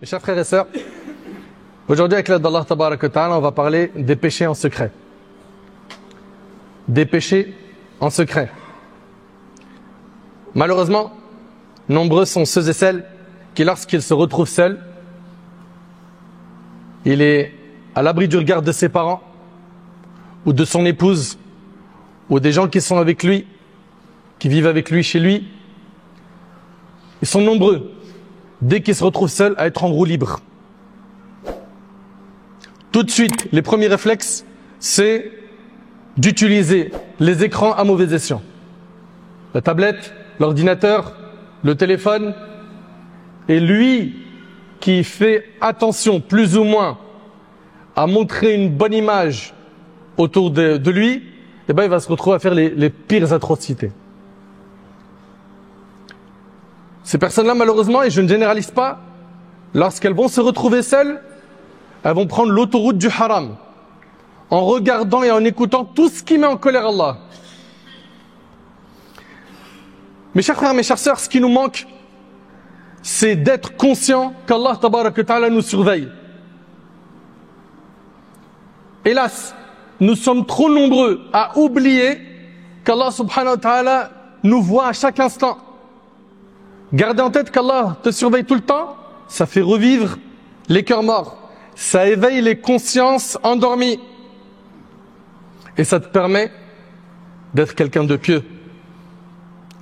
Mes chers frères et sœurs, aujourd'hui avec l'aide d'Allah Tabarak wa Ta'ala, on va parler des péchés en secret. Des péchés en secret. Malheureusement, nombreux sont ceux et celles qui, lorsqu'ils se retrouvent seuls, il est à l'abri du regard de ses parents, ou de son épouse, ou des gens qui sont avec lui, qui vivent avec lui chez lui. Ils sont nombreux, dès qu'ils se retrouvent seuls, à être en roue libre. Tout de suite, les premiers réflexes, c'est d'utiliser les écrans à mauvais escient. La tablette, l'ordinateur, le téléphone. Et lui qui fait attention, plus ou moins, à montrer une bonne image autour de lui, eh ben, il va se retrouver à faire les pires atrocités. Ces personnes-là, malheureusement, et je ne généralise pas, lorsqu'elles vont se retrouver seules, elles vont prendre l'autoroute du haram, en regardant et en écoutant tout ce qui met en colère Allah. Mes chers frères, mes chères sœurs, ce qui nous manque, c'est d'être conscient qu'Allah Tabarak wa Ta'ala nous surveille. Hélas, nous sommes trop nombreux à oublier qu'Allah Subhanahu wa Ta'ala nous voit à chaque instant. Gardez en tête qu'Allah te surveille tout le temps, ça fait revivre les cœurs morts. Ça éveille les consciences endormies. Et ça te permet d'être quelqu'un de pieux.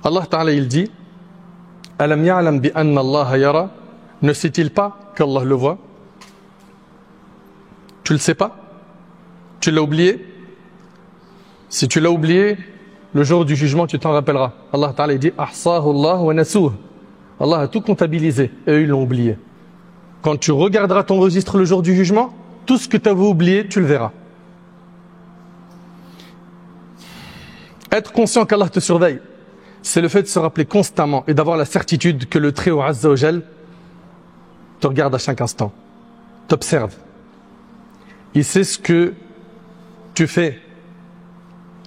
Allah Ta'ala il dit Alam ya'lam bi anna Allah yara. Ne sait-il pas qu'Allah le voit? Tu le sais pas? Tu l'as oublié? Si tu l'as oublié, le jour du jugement tu t'en rappelleras. Allah Ta'ala il dit Ahsahu Allah wa nasuh. Allah a tout comptabilisé et eux ils l'ont oublié. Quand tu regarderas ton registre le jour du jugement, tout ce que tu avais oublié, tu le verras. Être conscient qu'Allah te surveille, c'est le fait de se rappeler constamment et d'avoir la certitude que le Très-Haut Azza wa Jal te regarde à chaque instant, t'observe. Il sait ce que tu fais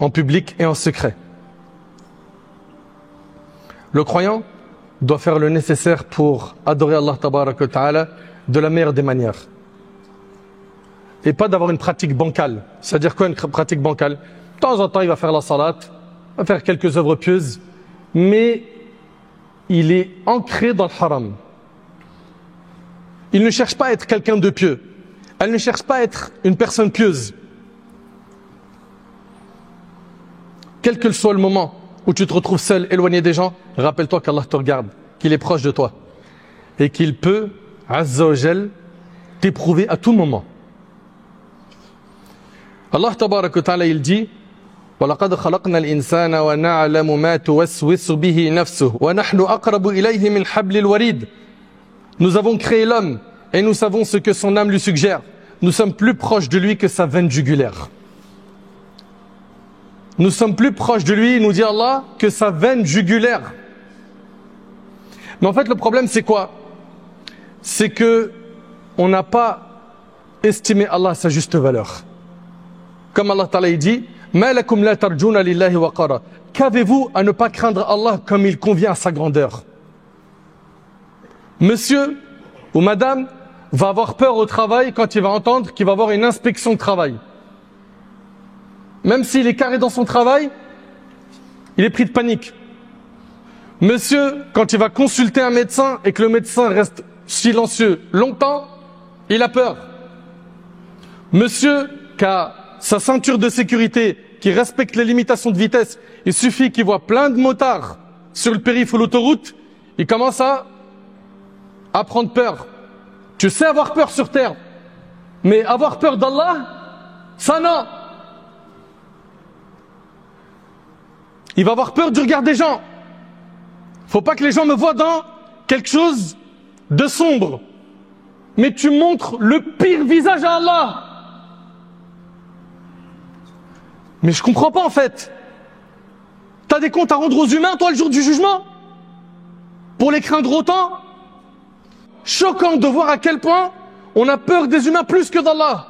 en public et en secret. Le croyant doit faire le nécessaire pour adorer Allah Tabarak wa Ta'ala de la meilleure des manières. Et pas d'avoir une pratique bancale. C'est-à-dire quoi une pratique bancale? De temps en temps, il va faire la salat, il va faire quelques œuvres pieuses, mais il est ancré dans le haram. Il ne cherche pas à être quelqu'un de pieux. Elle ne cherche pas à être une personne pieuse. Quel que soit le moment où tu te retrouves seul, éloigné des gens, rappelle-toi qu'Allah te regarde, qu'il est proche de toi et qu'il peut, Azza wa Jal, t'éprouver à tout moment. Allah Tabarak wa Ta'ala il dit وَلَقَدْ خَلَقْنَا الْإِنسَانَ وَنَعْلَمُ مَا تُوَسْوِسُ بِهِ نَفْسُهُ وَنَحْنُ أَقْرَبُ إِلَيْهِ مِنْ حَبْلِ الْوَرِيدِ. Nous avons créé l'homme et nous savons ce que son âme lui suggère. Nous sommes plus proches de lui que sa veine jugulaire. Nous sommes plus proches de lui, nous dit Allah, que sa veine jugulaire. Mais en fait, le problème, c'est quoi? C'est que on n'a pas estimé Allah à sa juste valeur. Comme Allah Ta'ala dit, Ma lakum la tarjuna lillahi waqara. Qu'avez-vous à ne pas craindre Allah comme il convient à sa grandeur? Monsieur ou madame va avoir peur au travail quand il va entendre qu'il va avoir une inspection de travail. Même s'il est carré dans son travail, il est pris de panique. Monsieur, quand il va consulter un médecin et que le médecin reste silencieux longtemps, il a peur. Monsieur, qui a sa ceinture de sécurité, qui respecte les limitations de vitesse, il suffit qu'il voit plein de motards sur le périph' ou l'autoroute, il commence à prendre peur. Tu sais avoir peur sur terre, mais avoir peur d'Allah, ça non. Il va avoir peur du regard des gens. Faut pas que les gens me voient dans quelque chose de sombre. Mais tu montres le pire visage à Allah. Mais je comprends pas en fait. T'as des comptes à rendre aux humains, toi, le jour du jugement? Pour les craindre autant? Choquant de voir à quel point on a peur des humains plus que d'Allah.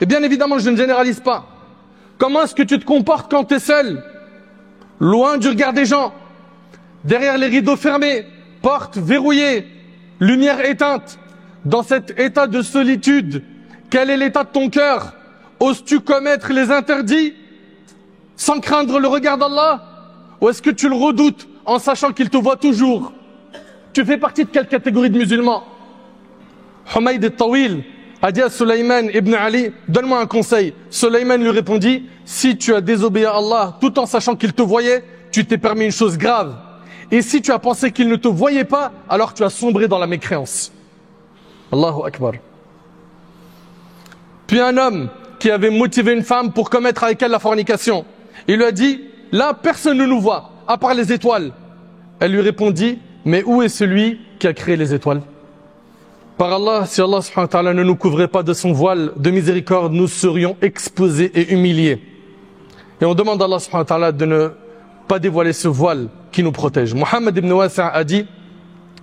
Et bien évidemment, je ne généralise pas. Comment est-ce que tu te comportes quand tu es seul? Loin du regard des gens, derrière les rideaux fermés, portes verrouillées, lumière éteinte, dans cet état de solitude, quel est l'état de ton cœur? Oses-tu commettre les interdits sans craindre le regard d'Allah? Ou est-ce que tu le redoutes en sachant qu'il te voit toujours? Tu fais partie de quelle catégorie de musulmans? Humayd al-Tawil a dit à Sulayman ibn Ali, donne-moi un conseil. Sulayman lui répondit, si tu as désobéi à Allah tout en sachant qu'il te voyait, tu t'es permis une chose grave. Et si tu as pensé qu'il ne te voyait pas, alors tu as sombré dans la mécréance. Allahu Akbar. Puis un homme qui avait motivé une femme pour commettre avec elle la fornication, il lui a dit, là personne ne nous voit, à part les étoiles. Elle lui répondit, mais où est celui qui a créé les étoiles? Par Allah, si Allah subhanahu wa ta'ala ne nous couvrait pas de son voile de miséricorde, nous serions exposés et humiliés. Et on demande à Allah subhanahu wa ta'ala de ne pas dévoiler ce voile qui nous protège. Muhammad ibn Wasi' a dit,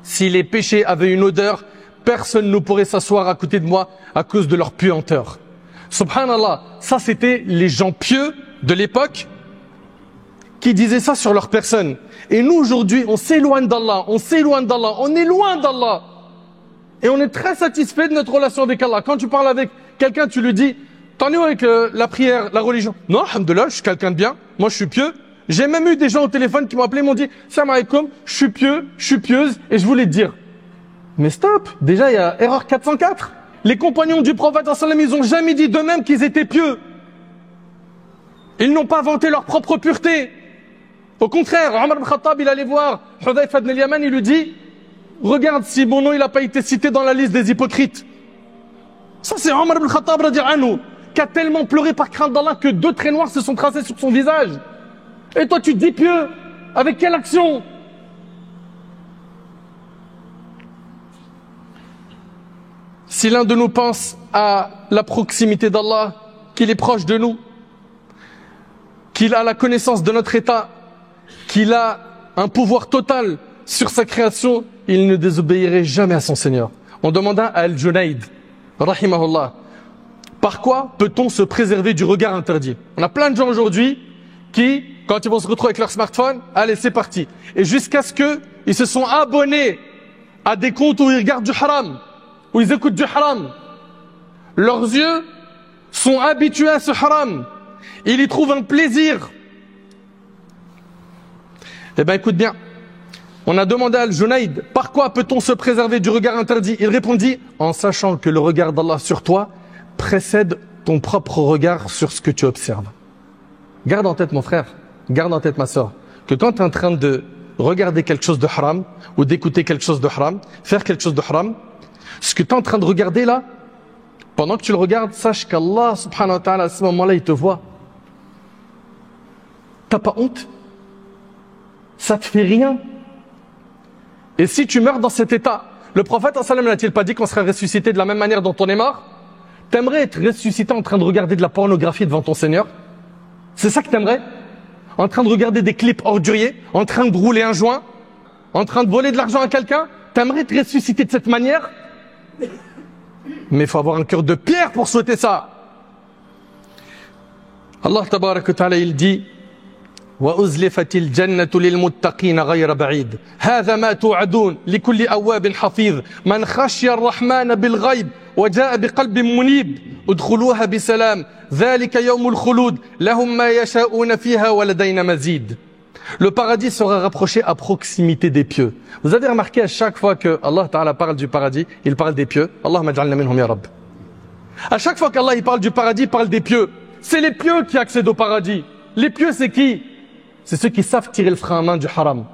si les péchés avaient une odeur, personne ne pourrait s'asseoir à côté de moi à cause de leur puanteur. Subhanallah, ça c'était les gens pieux de l'époque qui disaient ça sur leur personne. Et nous aujourd'hui, on s'éloigne d'Allah, on est loin d'Allah. Et on est très satisfait de notre relation avec Allah. Quand tu parles avec quelqu'un, tu lui dis, t'en es où avec la prière, la religion? Non, alhamdoulilah, je suis quelqu'un de bien, moi je suis pieux. J'ai même eu des gens au téléphone qui m'ont appelé, m'ont dit, salam alaikum, je suis pieux, je suis pieuse, et je voulais te dire. Mais stop, déjà il y a erreur 404. Les compagnons du prophète, ils n'ont jamais dit d'eux-mêmes qu'ils étaient pieux. Ils n'ont pas vanté leur propre pureté. Au contraire, Omar ibn Khattab, il allait voir Hudayfa ibn al-Yaman, il lui dit, regarde si mon nom il n'a pas été cité dans la liste des hypocrites. Ça c'est Omar ibn Khattab radiallahu anhu, qui a tellement pleuré par crainte d'Allah que 2 traits noirs se sont tracés sur son visage. Et toi tu te dis pieux, avec quelle action? Si l'un de nous pense à la proximité d'Allah, qu'il est proche de nous, qu'il a la connaissance de notre état, qu'il a un pouvoir total sur sa création, il ne désobéirait jamais à son Seigneur. On demanda à Al-Junayd, rahimahullah, par quoi peut-on se préserver du regard interdit? On a plein de gens aujourd'hui qui, quand ils vont se retrouver avec leur smartphone, allez c'est parti. Et jusqu'à ce qu'ils se sont abonnés à des comptes où ils regardent du haram, où ils écoutent du haram. Leurs yeux sont habitués à ce haram. Ils y trouvent un plaisir. Eh bien écoute bien, on a demandé à Al-Junayd, par quoi peut-on se préserver du regard interdit? Il répondit, en sachant que le regard d'Allah sur toi précède ton propre regard sur ce que tu observes. Garde en tête mon frère, garde en tête ma soeur, que quand tu es en train de regarder quelque chose de haram, ou d'écouter quelque chose de haram, faire quelque chose de haram, ce que tu es en train de regarder là, pendant que tu le regardes, sache qu'Allah subhanahu wa ta'ala à ce moment-là il te voit. T'as pas honte? Ça te fait rien? Et si tu meurs dans cet état, le prophète n'a-t-il pas dit qu'on serait ressuscité de la même manière dont on est mort? T'aimerais être ressuscité en train de regarder de la pornographie devant ton Seigneur? C'est ça que t'aimerais? En train de regarder des clips orduriers, en train de rouler un joint, en train de voler de l'argent à quelqu'un? T'aimerais être ressuscité de cette manière? Mais il faut avoir un cœur de pierre pour souhaiter ça. Allah tabarak wa ta'ala il dit وَأُزْلِفَتِ الْجَنَّةُ لِلْمُتَّقِينَ غَيْرَ بَعِيدٍ هَذَا مَا تُوعَدُونَ لِكُلِّ أَوَّابٍ حَفِيظٍ مَنْ خَشِيَ الرَّحْمَنَ بِالْغَيْبِ وَجَاءَ بِقَلْبٍ مُنِيبٍ ادْخُلُوهَا بِسَلَامٍ ذَلِكَ يَوْمُ الْخُلُودِ لَهُمْ مَا يَشَاءُونَ فِيهَا وَلَدَيْنَا مَزِيدٌ. Le paradis sera rapproché à proximité des pieux. Vous avez remarqué à chaque fois que Allah Ta'ala parle du paradis, il parle des pieux. Allahumma ja'alna minhum ya Rabb. À chaque fois qu'Allah il parle du paradis, il parle des pieux. C'est les pieux qui accèdent au paradis. Les pieux c'est qui? C'est ceux qui savent tirer le frein à main du haram.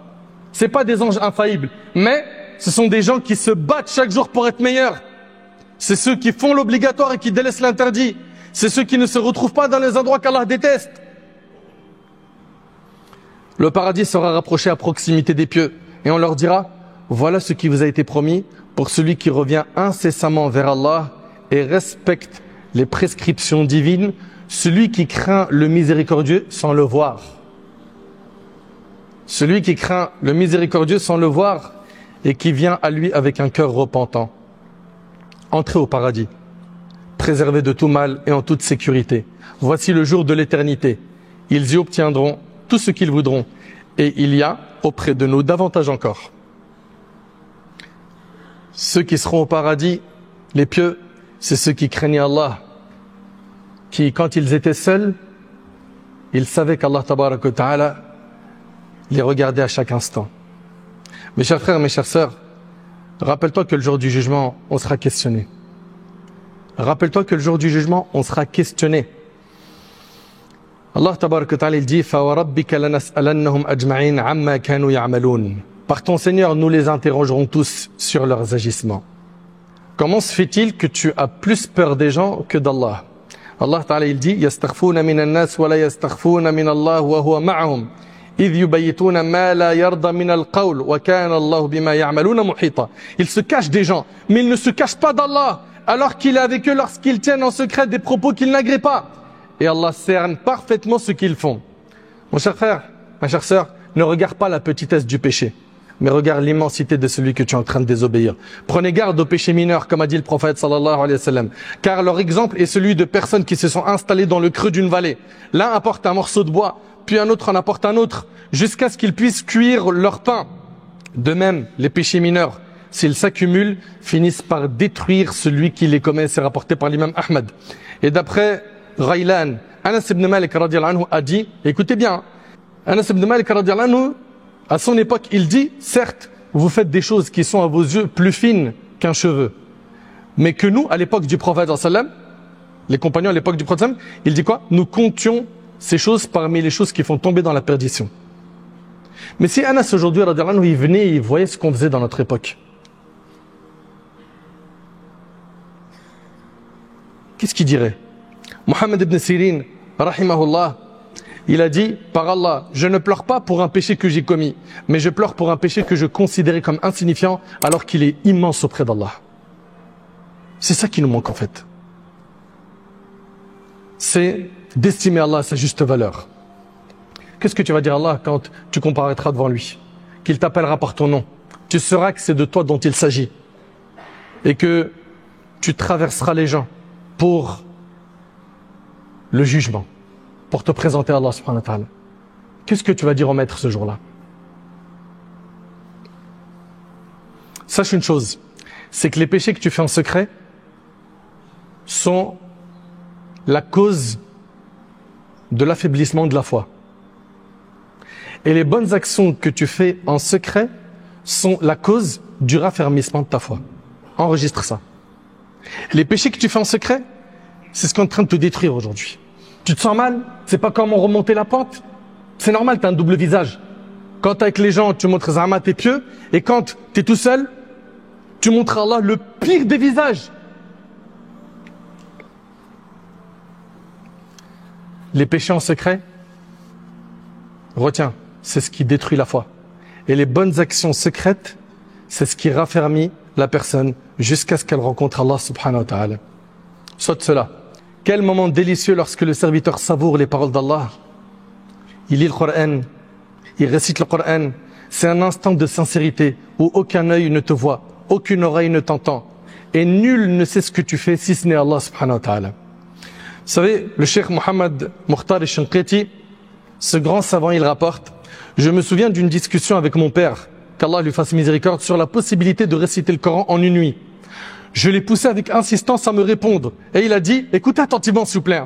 C'est pas des anges infaillibles, mais ce sont des gens qui se battent chaque jour pour être meilleurs. C'est ceux qui font l'obligatoire et qui délaissent l'interdit. C'est ceux qui ne se retrouvent pas dans les endroits qu'Allah déteste. Le paradis sera rapproché à proximité des pieux et on leur dira, voilà ce qui vous a été promis pour celui qui revient incessamment vers Allah et respecte les prescriptions divines, celui qui craint le miséricordieux sans le voir. Celui qui craint le miséricordieux sans le voir et qui vient à lui avec un cœur repentant. Entrez au paradis, préservés de tout mal et en toute sécurité. Voici le jour de l'éternité. Ils y obtiendront tout ce qu'ils voudront. Et il y a auprès de nous davantage encore. Ceux qui seront au paradis Les pieux, c'est ceux qui craignaient Allah, qui, quand ils étaient seuls, ils savaient qu'Allah tabarak wa ta'ala les regardait à chaque instant. Mes chers frères, mes chères sœurs, rappelle-toi que le jour du jugement, on sera questionné. Rappelle-toi que le jour du jugement, on sera questionné. Allah tabarak wa ta'ala, il dit فَوَرَبِّكَ لَنَسْأَلَنَّهُمْ أَجْمَعِينَ عَمَّا كَانُوا يَعْمَلُونَ. Par ton Seigneur, nous les interrogerons tous sur leurs agissements. Comment se fait-il que tu as plus peur des gens que d'Allah? Allah Ta'ala il dit يَسْتَخْفُونَ مِنَ النَّاسِ وَلَا يَسْتَخْفُونَ مِنَ اللَّهِ وَهُوَ مَعَهُمْ إِذْ يُبَيِّتُونَ مَا لَا يَرْضَى مِنَ الْقَوْلِ وَكَانَ اللَّهُ بِمَا يَعْمَلُونَ مُحِيطًا. Ils se cachent des gens, mais ils ne se cachent pas d'Allah, alors qu'il est avec eux lorsqu'ils tiennent en secret des propos qu'ils n'agréent pas. Et Allah cerne parfaitement ce qu'ils font. Mon cher frère, ma chère sœur, ne regarde pas la petitesse du péché, mais regarde l'immensité de celui que tu es en train de désobéir. Prenez garde aux péchés mineurs, comme a dit le prophète sallallahu alayhi wa sallam, car leur exemple est celui de personnes qui se sont installées dans le creux d'une vallée. L'un apporte un morceau de bois, puis un autre en apporte un autre, jusqu'à ce qu'ils puissent cuire leur pain. De même, les péchés mineurs, s'ils s'accumulent, finissent par détruire celui qui les commet. C'est rapporté par l'imam Ahmad. Et d'après Ghaylan, Anas ibn Malik radiyallahu anhu a dit, écoutez bien, Anas ibn Malik radiyallahu anhu, à son époque, il dit, certes, vous faites des choses qui sont à vos yeux plus fines qu'un cheveu. Mais que nous, à l'époque du prophète sallam, les compagnons à l'époque du prophète sallam, il dit quoi? Nous comptions ces choses parmi les choses qui font tomber dans la perdition. Mais si Anas aujourd'hui, radiyallahu anhu, il venait et il voyait ce qu'on faisait dans notre époque, qu'est-ce qu'il dirait? Mohammed ibn Sirin, rahimahullah, il a dit, par Allah, je ne pleure pas pour un péché que j'ai commis, mais je pleure pour un péché que je considérais comme insignifiant alors qu'il est immense auprès d'Allah. C'est ça qui nous manque en fait. C'est d'estimer Allah à sa juste valeur. Qu'est-ce que tu vas dire à Allah quand tu comparaîtras devant lui? Qu'il t'appellera par ton nom. Tu sauras que c'est de toi dont il s'agit. Et que tu traverseras les gens pour le jugement, pour te présenter à Allah subhanahu wa ta'ala. Qu'est-ce que tu vas dire au maître ce jour-là? Sache une chose, c'est que les péchés que tu fais en secret sont la cause de l'affaiblissement de la foi. Et les bonnes actions que tu fais en secret sont la cause du raffermissement de ta foi. Enregistre ça. Les péchés que tu fais en secret, c'est ce qui est en train de te détruire aujourd'hui. Tu te sens mal? C'est pas comment remonter la pente? C'est normal, tu as un double visage. Quand tu es avec les gens, tu montres Zahma, t'es pieux. Et quand tu es tout seul, tu montres à Allah le pire des visages. Les péchés en secret, retiens, c'est ce qui détruit la foi. Et les bonnes actions secrètes, c'est ce qui raffermit la personne jusqu'à ce qu'elle rencontre Allah subhanahu wa ta'ala. Saute cela. Quel moment délicieux lorsque le serviteur savoure les paroles d'Allah. Il lit le Coran, il récite le Coran. C'est un instant de sincérité où aucun œil ne te voit, aucune oreille ne t'entend. Et nul ne sait ce que tu fais si ce n'est Allah subhanahu wa ta'ala. Vous savez, le cheikh Mohammed Mukhtar al-Shanqiti, ce grand savant, il rapporte, je me souviens d'une discussion avec mon père, qu'Allah lui fasse miséricorde, sur la possibilité de réciter le Coran en une nuit. Je l'ai poussé avec insistance à me répondre. Et il a dit, écoutez attentivement s'il vous plaît.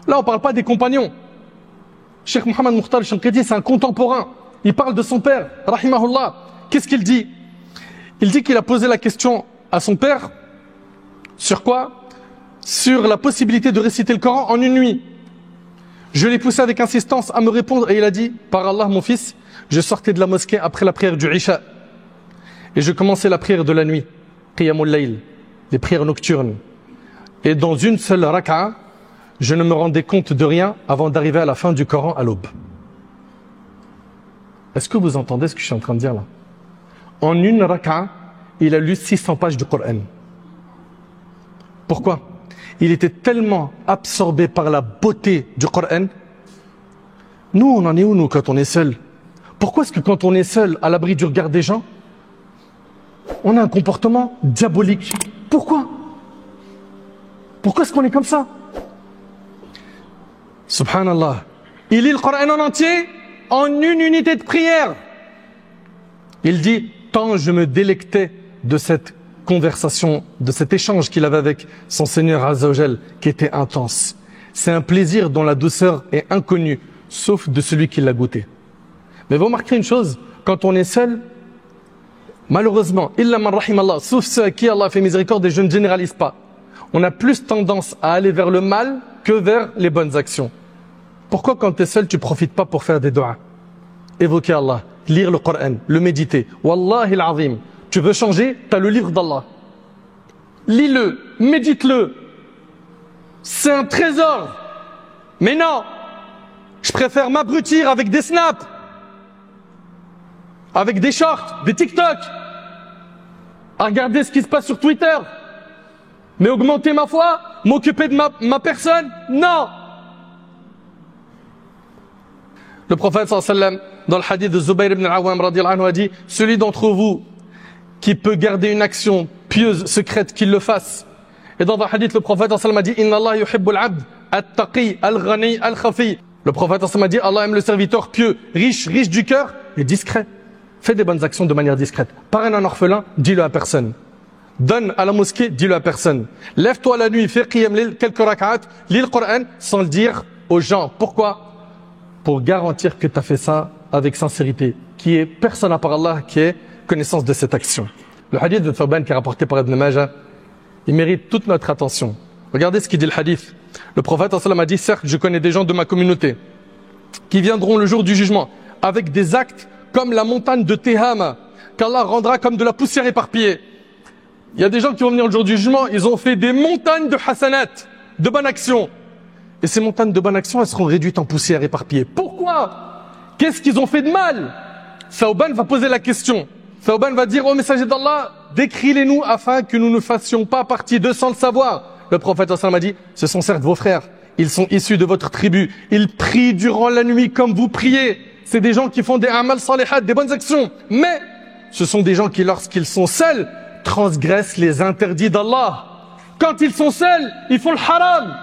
Là, on ne parle pas des compagnons. Cheikh Mohammed Mukhtar al-Shanqiti, c'est un contemporain. Il parle de son père, rahimahullah. Qu'est-ce qu'il dit? Il dit qu'il a posé la question à son père, sur quoi? Sur la possibilité de réciter le Coran en une nuit. Je l'ai poussé avec insistance à me répondre et il a dit, par Allah mon fils, je sortais de la mosquée après la prière du Isha et je commençais la prière de la nuit, Qiyamul Layl, les prières nocturnes. Et dans une seule raka'a, je ne me rendais compte de rien avant d'arriver à la fin du Coran à l'aube. Est-ce que vous entendez ce que je suis en train de dire là? En une raka'a, il a lu 600 pages du Coran. Pourquoi? Il était tellement absorbé par la beauté du Coran. Nous, on en est où, nous, quand on est seul? Pourquoi est-ce que quand on est seul, à l'abri du regard des gens, on a un comportement diabolique? Pourquoi? Pourquoi est-ce qu'on est comme ça? Subhanallah. Il lit le Coran en entier en une unité de prière. Il dit, tant je me délectais de cette conversation, de cet échange qu'il avait avec son Seigneur Azza wa Jal qui était intense. C'est un plaisir dont la douceur est inconnue, sauf de celui qui l'a goûté. Mais vous remarquerez une chose, quand on est seul, malheureusement, illa man rahimallah, sauf ceux à qui Allah a fait miséricorde, et je ne généralise pas, on a plus tendance à aller vers le mal que vers les bonnes actions. Pourquoi quand tu es seul, tu ne profites pas pour faire des doigts, évoquer Allah, lire le Coran, le méditer? Wallahi al-azim, tu veux changer, tu as le livre d'Allah. Lis-le, médite-le. C'est un trésor. Mais non, je préfère m'abrutir avec des snaps, avec des shorts, des TikTok, à regarder ce qui se passe sur Twitter. Mais augmenter ma foi, m'occuper de ma personne, non. Le prophète sallallahu alayhi wa sallam, dans le hadith de Zubayr ibn al-Awwam radiyallahu anhu, a dit: celui d'entre vous qui peut garder une action pieuse, secrète, qu'il le fasse. Et dans un hadith, le prophète sallallahu alayhi wa sallam a dit: inna Allah yuhibbul abd at-taqi al-ghani al-khafi. Le prophète sallallahu alayhi wa sallam a dit: Allah aime le serviteur pieux, riche du cœur et discret. Fais des bonnes actions de manière discrète. Parraine un orphelin, dis-le à personne. Donne à la mosquée, dis-le à personne. Lève-toi la nuit, fais qiyam lil, quelques rak'at, lis le Coran sans le dire aux gens. Pourquoi? Pour garantir que tu as fait ça avec sincérité, qui est personne à part Allah qui ait connaissance de cette action. Le hadith de Thawban qui est rapporté par Ibn Majah, il mérite toute notre attention. Regardez ce qu'il dit le hadith. Le prophète sallallahu alayhi wa sallam a dit: certes, je connais des gens de ma communauté qui viendront le jour du jugement avec des actes comme la montagne de Tehama, qu'Allah rendra comme de la poussière éparpillée. Il y a des gens qui vont venir le jour du jugement, ils ont fait des montagnes de hasanat, de bonnes actions. Et ces montagnes de bonnes actions, elles seront réduites en poussière éparpillée. Pourquoi? Qu'est-ce qu'ils ont fait de mal? Thawban va poser la question. Thawban va dire: ô messager d'Allah, décris-les-nous afin que nous ne fassions pas partie d'eux sans le savoir. Le prophète sallallahu alayhi wa sallam a dit: ce sont certes vos frères, ils sont issus de votre tribu, ils prient durant la nuit comme vous priez. C'est des gens qui font des amal salihat, des bonnes actions. Mais ce sont des gens qui, lorsqu'ils sont seuls, transgressent les interdits d'Allah. Quand ils sont seuls, ils font le haram.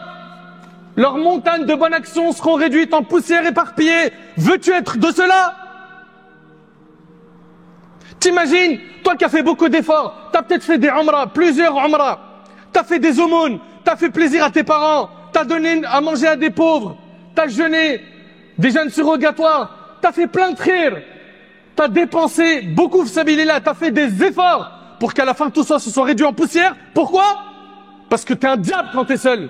Leurs montagnes de bonnes actions seront réduites en poussière éparpillée. Veux-tu être de cela? T'imagines, toi qui as fait beaucoup d'efforts, t'as peut-être fait des umrah, plusieurs umrah, t'as fait des aumônes, t'as fait plaisir à tes parents, t'as donné à manger à des pauvres, t'as jeûné, des jeûnes surrogatoires, t'as fait plein de khir, t'as dépensé beaucoup de sabilillah, t'as fait des efforts pour qu'à la fin tout ça se soit réduit en poussière. Pourquoi? Parce que t'es un diable quand t'es seul.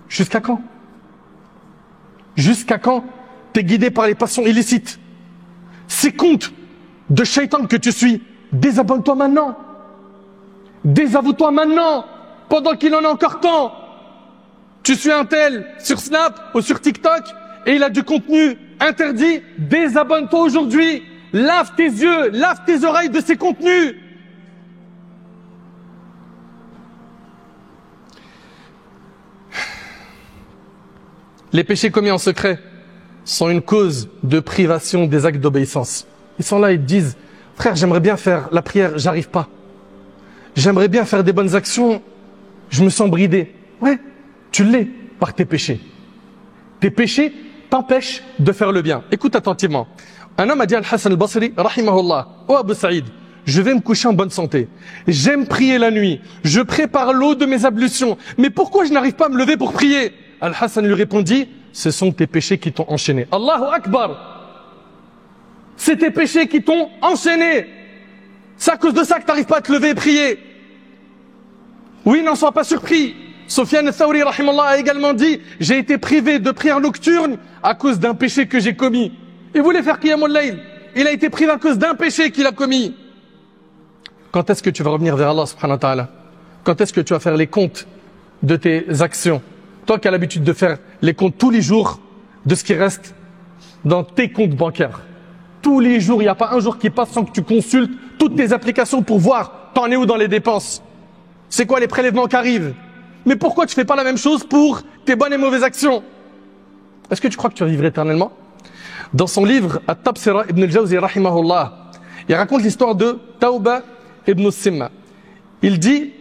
Jusqu'à quand? Jusqu'à quand t'es guidé par les passions illicites? Ces comptes de shaitan que tu suis, désabonne-toi maintenant. Désavoue-toi maintenant, pendant qu'il en a encore temps. Tu suis un tel sur Snap ou sur TikTok et il a du contenu interdit, désabonne-toi aujourd'hui. Lave tes yeux, lave tes oreilles de ces contenus. Les péchés commis en secret sont une cause de privation des actes d'obéissance. Ils sont là, ils te disent: frère, j'aimerais bien faire la prière, j'arrive pas. J'aimerais bien faire des bonnes actions, je me sens bridé. Ouais, tu l'es par tes péchés. Tes péchés t'empêchent de faire le bien. Écoute attentivement. Un homme a dit à Al-Hassan al-Basri, rahimahullah: oh Abu Saïd, je vais me coucher en bonne santé. J'aime prier la nuit. Je prépare l'eau de mes ablutions. Mais pourquoi je n'arrive pas à me lever pour prier? Al-Hassan lui répondit: ce sont tes péchés qui t'ont enchaîné. Allahu Akbar! C'est tes péchés qui t'ont enchaîné. C'est à cause de ça que tu n'arrives pas à te lever et prier. Oui, n'en sois pas surpris. Sufyan al-Thawri rahimallah a également dit: j'ai été privé de prière nocturne à cause d'un péché que j'ai commis. Il voulait faire qiyamul layl. Il a été privé à cause d'un péché qu'il a commis. Quand est-ce que tu vas revenir vers Allah subhanahu wa ta'ala? Quand est-ce que tu vas faire les comptes de tes actions? Toi qui as l'habitude de faire les comptes tous les jours de ce qui reste dans tes comptes bancaires. Tous les jours, il n'y a pas un jour qui passe sans que tu consultes toutes tes applications pour voir t'en es où dans les dépenses. C'est quoi les prélèvements qui arrivent? Mais pourquoi tu fais pas la même chose pour tes bonnes et mauvaises actions? Est-ce que tu crois que tu vas vivre éternellement? Dans son livre At-Tabsira, Ibn al-Jawzi rahimahullah, il raconte l'histoire de Tawba ibn Simma. Il dit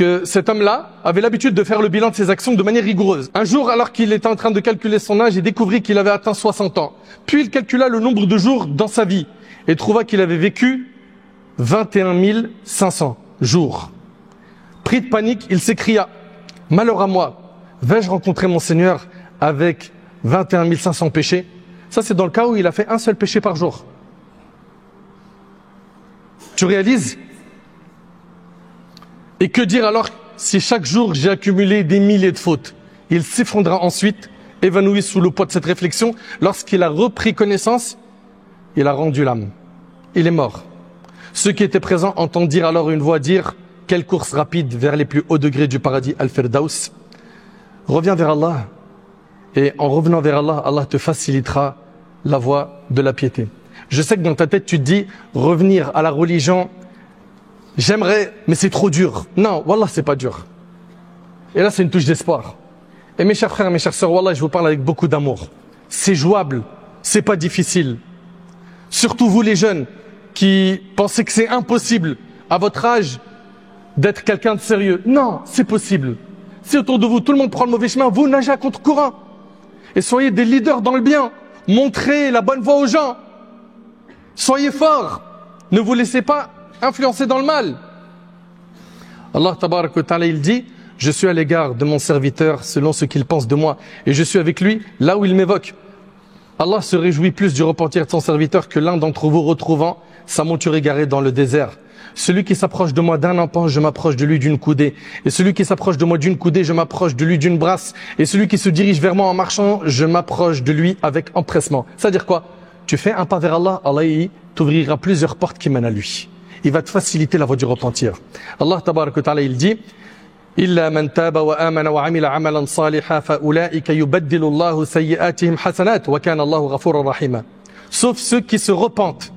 que cet homme-là avait l'habitude de faire le bilan de ses actions de manière rigoureuse. Un jour, alors qu'il était en train de calculer son âge, il découvrit qu'il avait atteint 60 ans. Puis il calcula le nombre de jours dans sa vie et trouva qu'il avait vécu 21 500 jours. Pris de panique, il s'écria « Malheur à moi, vais-je rencontrer mon Seigneur avec 21 500 péchés ?» Ça, c'est dans le cas où il a fait un seul péché par jour. Tu réalises? Et que dire alors si chaque jour j'ai accumulé des milliers de fautes? Il s'effondra ensuite, évanoui sous le poids de cette réflexion. Lorsqu'il a repris connaissance, il a rendu l'âme. Il est mort. Ceux qui étaient présents entendirent alors une voix dire « Quelle course rapide vers les plus hauts degrés du paradis Al-Firdaus !» Reviens vers Allah. Et en revenant vers Allah, Allah te facilitera la voie de la piété. Je sais que dans ta tête, tu te dis, revenir à la religion, j'aimerais, mais c'est trop dur. Non, Wallah, c'est pas dur. Et là, c'est une touche d'espoir. Et mes chers frères, mes chères sœurs, Wallah, je vous parle avec beaucoup d'amour. C'est jouable, c'est pas difficile. Surtout vous les jeunes, qui pensez que c'est impossible, à votre âge, d'être quelqu'un de sérieux. Non, c'est possible. Si autour de vous, tout le monde prend le mauvais chemin, vous nagez à contre-courant. Et soyez des leaders dans le bien. Montrez la bonne voie aux gens. Soyez forts. Ne vous laissez pas influencer dans le mal. Allah tabarak wa ta'ala, il dit, je suis à l'égard de mon serviteur selon ce qu'il pense de moi. Et je suis avec lui là où il m'évoque. Allah se réjouit plus du repentir de son serviteur que l'un d'entre vous retrouvant sa monture égarée dans le désert. Celui qui s'approche de moi d'un empan, je m'approche de lui d'une coudée. Et celui qui s'approche de moi d'une coudée, je m'approche de lui d'une brasse. Et celui qui se dirige vers moi en marchant, je m'approche de lui avec empressement. C'est-à-dire quoi? Tu fais un pas vers Allah, Allah t'ouvrira plusieurs portes qui mènent à lui. Il va te faciliter la voie du repentir. Allah tabarak wa ta'ala, il dit إِلَّا مَنْ تَابَ وَآمَنَ وَعَمِلَ عَمَلًا صَالِحًا فَأُولَٰئِكَ يُبَدِّلُ اللَّهُ سَيِّئَاتِهِمْ حَسَنَاتٍ وَكَانَ اللَّهُ غَفُورًا رَحِيمًا. Sauf ceux qui se repentent.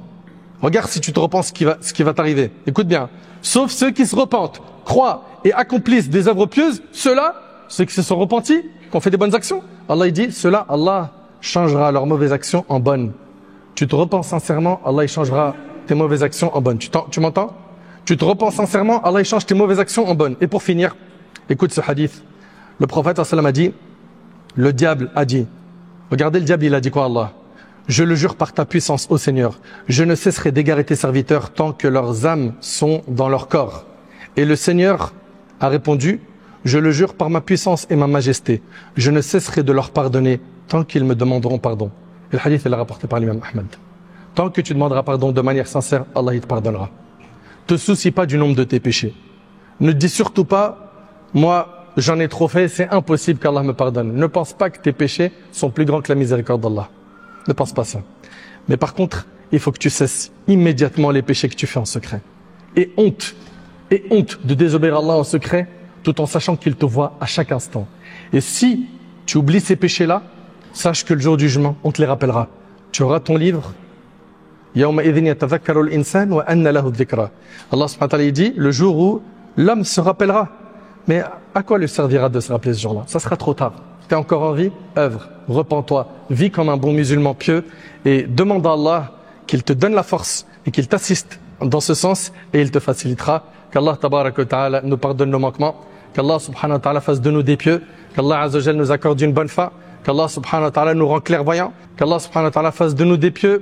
Regarde si tu te repens ce qui va t'arriver. Écoute bien. Sauf ceux qui se repentent, croient et accomplissent des œuvres pieuses, ceux-là, ceux qui se sont repentis, qui ont fait des bonnes actions, Allah il dit, ceux-là, Allah changera leurs mauvaises actions en bonnes. Tu te repens sincèrement, Allah il changera tes mauvaises actions en bonnes. Tu m'entends? Tu te repens sincèrement, Allah il change tes mauvaises actions en bonnes. Et pour finir, écoute ce hadith. Le prophète sallam a dit, le diable a dit, regardez le diable, il a dit quoi Allah? Je le jure par ta puissance, ô Seigneur, je ne cesserai d'égarer tes serviteurs tant que leurs âmes sont dans leur corps. Et le Seigneur a répondu, je le jure par ma puissance et ma majesté, je ne cesserai de leur pardonner tant qu'ils me demanderont pardon. Et le hadith est rapporté par l'imam Ahmed. Tant que tu demanderas pardon de manière sincère, Allah il te pardonnera. Te soucie pas du nombre de tes péchés. Ne te dis surtout pas, moi j'en ai trop fait, c'est impossible qu'Allah me pardonne. Ne pense pas que tes péchés sont plus grands que la miséricorde d'Allah. Ne pense pas ça. Mais par contre, il faut que tu cesses immédiatement les péchés que tu fais en secret. Et honte de désobéir à Allah en secret, tout en sachant qu'il te voit à chaque instant. Et si tu oublies ces péchés-là, sache que le jour du jugement, on te les rappellera. Tu auras ton livre. Allah subhanahu wa ta'ala dit, le jour où l'homme se rappellera. Mais à quoi lui servira de se rappeler ce jour-là? Ça sera trop tard. Tu es encore en vie, œuvre, repens-toi, vis comme un bon musulman pieux et demande à Allah qu'il te donne la force et qu'il t'assiste dans ce sens et il te facilitera. Qu'Allah tabarak wa ta'ala nous pardonne nos manquements, qu'Allah subhanahu wa ta'ala fasse de nous des pieux, qu'Allah azza wa jalla nous accorde une bonne foi, qu'Allah subhanahu wa ta'ala nous rend clairvoyants, qu'Allah subhanahu wa ta'ala fasse de nous des pieux.